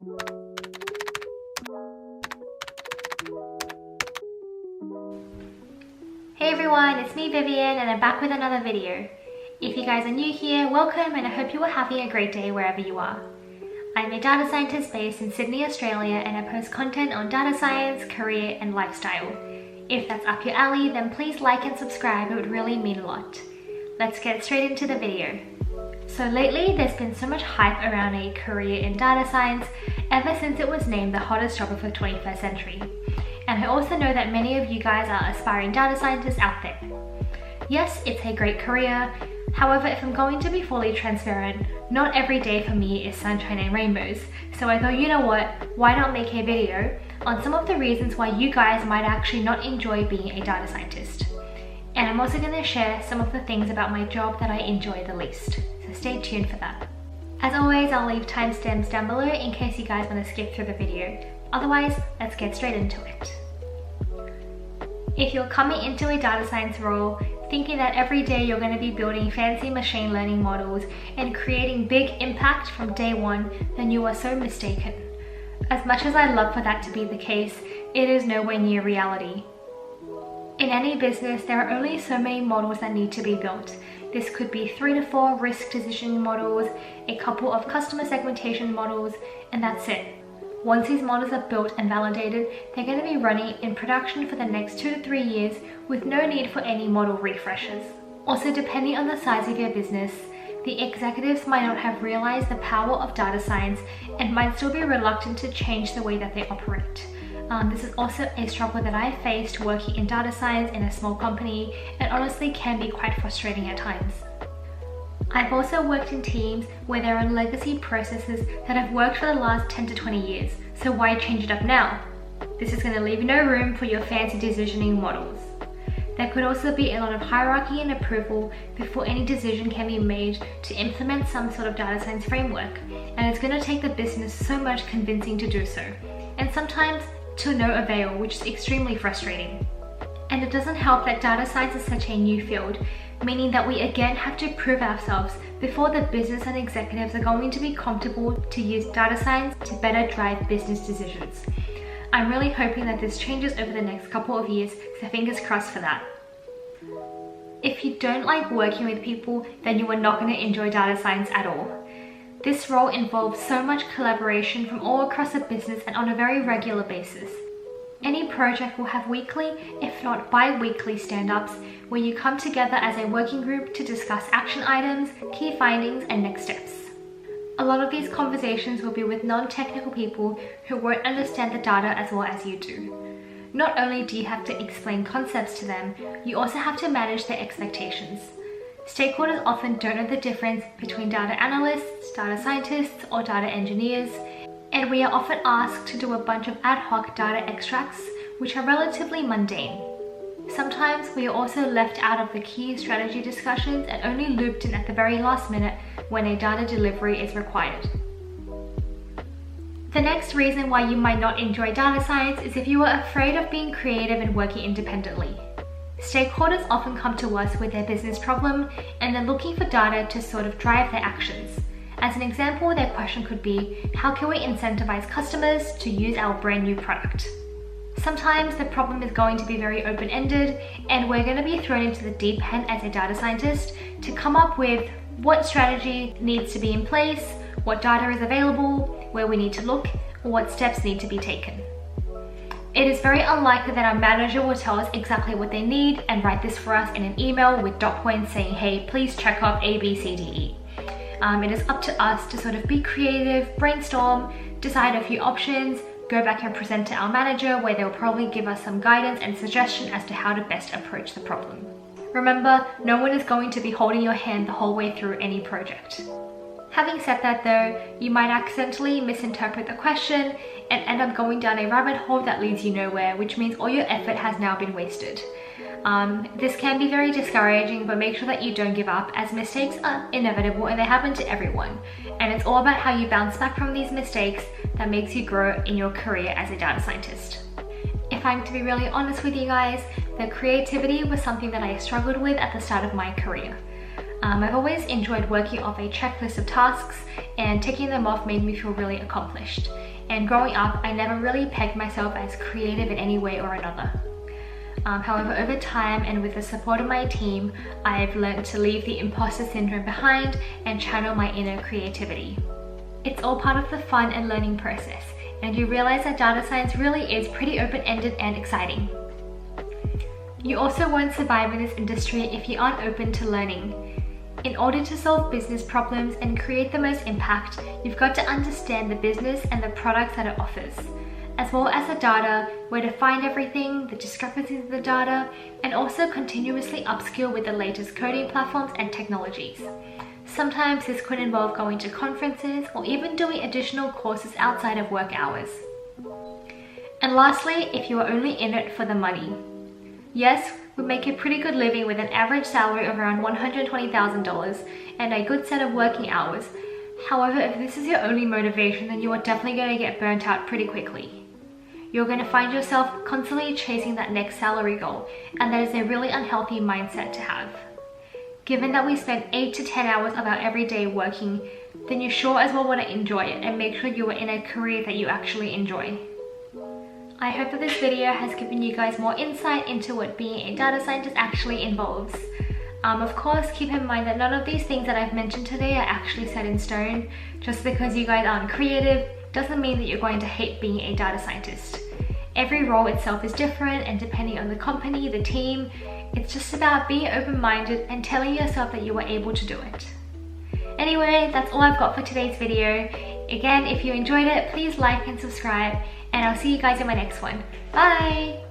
Hey everyone, it's me Vivian and I'm back with another video. If you guys are new here, welcome and I hope you are having a great day wherever you are. I'm a data scientist based in Sydney, Australia, and I post content on data science, career and lifestyle. If that's up your alley, then please like and subscribe, it would really mean a lot. Let's get straight into the video. So lately there's been so much hype around a career in data science ever since it was named the hottest job of the 21st century. And I also know that many of you guys are aspiring data scientists out there. Yes, it's a great career. However, if I'm going to be fully transparent, not every day for me is sunshine and rainbows. So I thought, you know what, why not make a video on some of the reasons why you guys might actually not enjoy being a data scientist. And I'm also going to share some of the things about my job that I enjoy the least. So stay tuned for that. As always, I'll leave timestamps down below in case you guys want to skip through the video. Otherwise, let's get straight into it. If you're coming into a data science role thinking that every day you're going to be building fancy machine learning models and creating big impact from day one, then you are so mistaken. As much as I'd love for that to be the case, it is nowhere near reality. In any business, there are only so many models that need to be built. This could be 3 to 4 risk decision models, a couple of customer segmentation models, and that's it. Once these models are built and validated, they're going to be running in production for the next 2 to 3 years with no need for any model refreshes. Also, depending on the size of your business, the executives might not have realized the power of data science and might still be reluctant to change the way that they operate. This is also a struggle that I faced working in data science in a small company and honestly can be quite frustrating at times. I've also worked in teams where there are legacy processes that have worked for the last 10 to 20 years, so why change it up now? This is going to leave no room for your fancy decisioning models. There could also be a lot of hierarchy and approval before any decision can be made to implement some sort of data science framework, and it's going to take the business so much convincing to do so, and sometimes to no avail, which is extremely frustrating. And it doesn't help that data science is such a new field, meaning that we again have to prove ourselves before the business and executives are going to be comfortable to use data science to better drive business decisions. I'm really hoping that this changes over the next couple of years, so fingers crossed for that. If you don't like working with people, then you are not going to enjoy data science at all. This role involves so much collaboration from all across the business and on a very regular basis. Any project will have weekly, if not bi-weekly stand-ups where you come together as a working group to discuss action items, key findings and next steps. A lot of these conversations will be with non-technical people who won't understand the data as well as you do. Not only do you have to explain concepts to them, you also have to manage their expectations. Stakeholders often don't know the difference between data analysts, data scientists or data engineers, and we are often asked to do a bunch of ad hoc data extracts which are relatively mundane. Sometimes we are also left out of the key strategy discussions and only looped in at the very last minute when a data delivery is required. The next reason why you might not enjoy data science is if you are afraid of being creative and working independently. Stakeholders often come to us with their business problem and they're looking for data to sort of drive their actions. As an example, their question could be, how can we incentivize customers to use our brand new product? Sometimes the problem is going to be very open-ended and we're going to be thrown into the deep end as a data scientist to come up with what strategy needs to be in place, what data is available, where we need to look, or what steps need to be taken. It is very unlikely that our manager will tell us exactly what they need and write this for us in an email with dot points saying, hey, please check off A, B, C, D, E. It is up to us to sort of be creative, brainstorm, decide a few options, go back and present to our manager where they'll probably give us some guidance and suggestion as to how to best approach the problem. Remember, no one is going to be holding your hand the whole way through any project. Having said that though, you might accidentally misinterpret the question and end up going down a rabbit hole that leads you nowhere, which means all your effort has now been wasted. This can be very discouraging, but make sure that you don't give up as mistakes are inevitable and they happen to everyone. And it's all about how you bounce back from these mistakes that makes you grow in your career as a data scientist. If I'm to be really honest with you guys, the creativity was something that I struggled with at the start of my career. I've always enjoyed working off a checklist of tasks, and ticking them off made me feel really accomplished. And growing up, I never really pegged myself as creative in any way or another. However, over time and with the support of my team, I've learned to leave the imposter syndrome behind and channel my inner creativity. It's all part of the fun and learning process, and you realize that data science really is pretty open-ended and exciting. You also won't survive in this industry if you aren't open to learning. In order to solve business problems and create the most impact, you've got to understand the business and the products that it offers, as well as the data, where to find everything, the discrepancies of the data, and also continuously upskill with the latest coding platforms and technologies. Sometimes this could involve going to conferences or even doing additional courses outside of work hours. And lastly, if you are only in it for the money. Yes, we make a pretty good living with an average salary of around $120,000 and a good set of working hours. However, if this is your only motivation, then you are definitely going to get burnt out pretty quickly. You're going to find yourself constantly chasing that next salary goal, and that is a really unhealthy mindset to have. Given that we spend 8 to 10 hours of our everyday working, then you sure as well want to enjoy it and make sure you are in a career that you actually enjoy. I hope that this video has given you guys more insight into what being a data scientist actually involves. Of course, keep in mind that none of these things that I've mentioned today are actually set in stone. Just because you guys aren't creative doesn't mean that you're going to hate being a data scientist. Every role itself is different, and depending on the company, the team, it's just about being open-minded and telling yourself that you are able to do it. Anyway, that's all I've got for today's video. Again, if you enjoyed it, please like and subscribe, and I'll see you guys in my next one. Bye!